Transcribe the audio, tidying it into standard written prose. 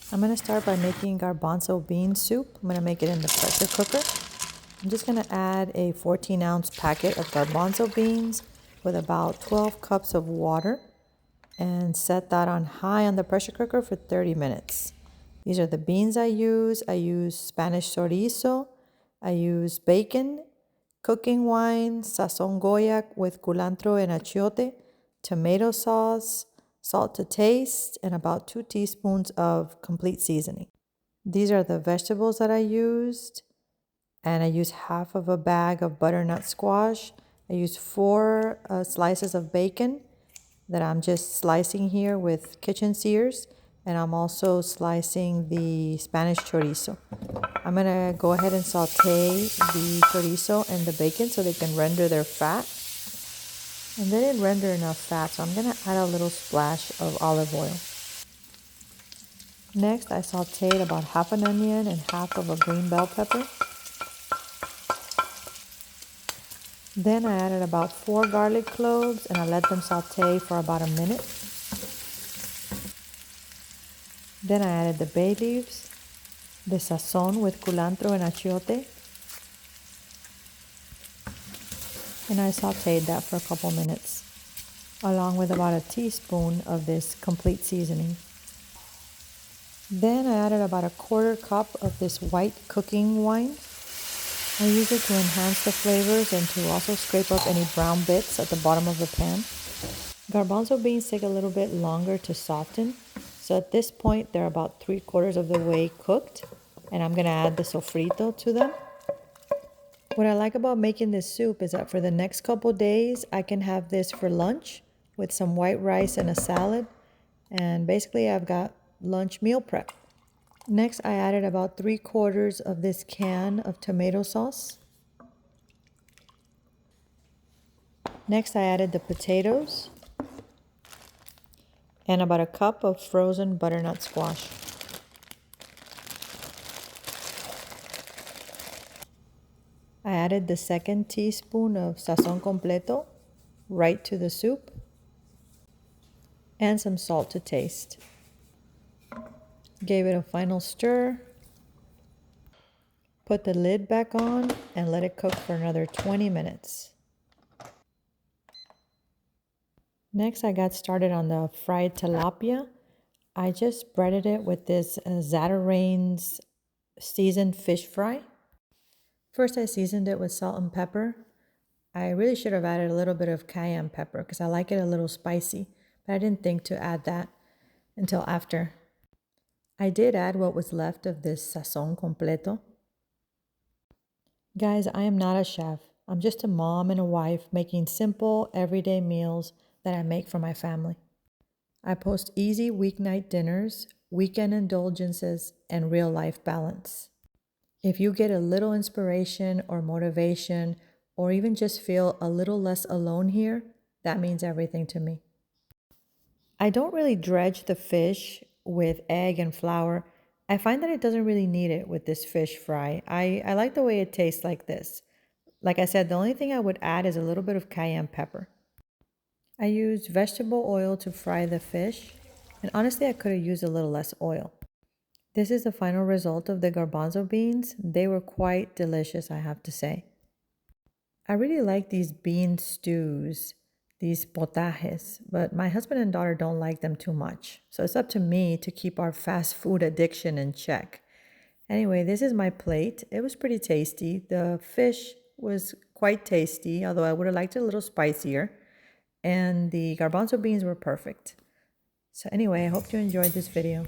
I'm going to start by making garbanzo bean soup. I'm going to make it in the pressure cooker. I'm just going to add a 14-ounce packet of garbanzo beans with about 12 cups of water and set that on high on the pressure cooker for 30 minutes. These are the beans I use. I use Spanish chorizo. I use bacon, cooking wine, sazon goya with culantro and achiote, tomato sauce, salt to taste, and about 2 teaspoons of complete seasoning. These are the vegetables that I used, and I used half of a bag of butternut squash. I used 4 slices of bacon that I'm just slicing here with kitchen shears, and I'm also slicing the Spanish chorizo. I'm gonna go ahead and saute the chorizo and the bacon so they can render their fat. And they didn't render enough fat, so I'm gonna add a little splash of olive oil. Next, I sauteed about half an onion and half of a green bell pepper. Then I added about 4 garlic cloves and I let them saute for about a minute. Then I added the bay leaves, the sazon with culantro and achiote, and I sauteed that for a couple minutes, along with about a teaspoon of this complete seasoning. Then I added about a 1/4 cup of this white cooking wine. I use it to enhance the flavors and to also scrape up any brown bits at the bottom of the pan. Garbanzo beans take a little bit longer to soften, so at this point they're about 3/4 of the way cooked, and I'm gonna add the sofrito to them. What I like about making this soup is that for the next couple days, I can have this for lunch with some white rice and a salad. And basically I've got lunch meal prep. Next, I added about 3/4 of this can of tomato sauce. Next, I added the potatoes and about a cup of frozen butternut squash. I added the 2nd teaspoon of sazon completo right to the soup and some salt to taste. Gave it a final stir, put the lid back on, and let it cook for another 20 minutes. Next, I got started on the fried tilapia. I just breaded it with this Zatarain's seasoned fish fry. First, I seasoned it with salt and pepper. I really should have added a little bit of cayenne pepper because I like it a little spicy, but I didn't think to add that until after. I did add what was left of this sazon completo. Guys, I am not a chef. I'm just a mom and a wife making simple, everyday meals that I make for my family. I post easy weeknight dinners, weekend indulgences, and real life balance. If you get a little inspiration or motivation, or even just feel a little less alone here, that means everything to me. I don't really dredge the fish with egg and flour. I find that it doesn't really need it with this fish fry. I like the way it tastes like this. Like I said, the only thing I would add is a little bit of cayenne pepper. I used vegetable oil to fry the fish, and honestly, I could have used a little less oil. This is the final result of the garbanzo beans. They were quite delicious, I have to say. I really like these bean stews, these potajes, but my husband and daughter don't like them too much. So it's up to me to keep our fast food addiction in check. Anyway, this is my plate. It was pretty tasty. The fish was quite tasty, although I would have liked it a little spicier. And the garbanzo beans were perfect. So anyway, I hope you enjoyed this video.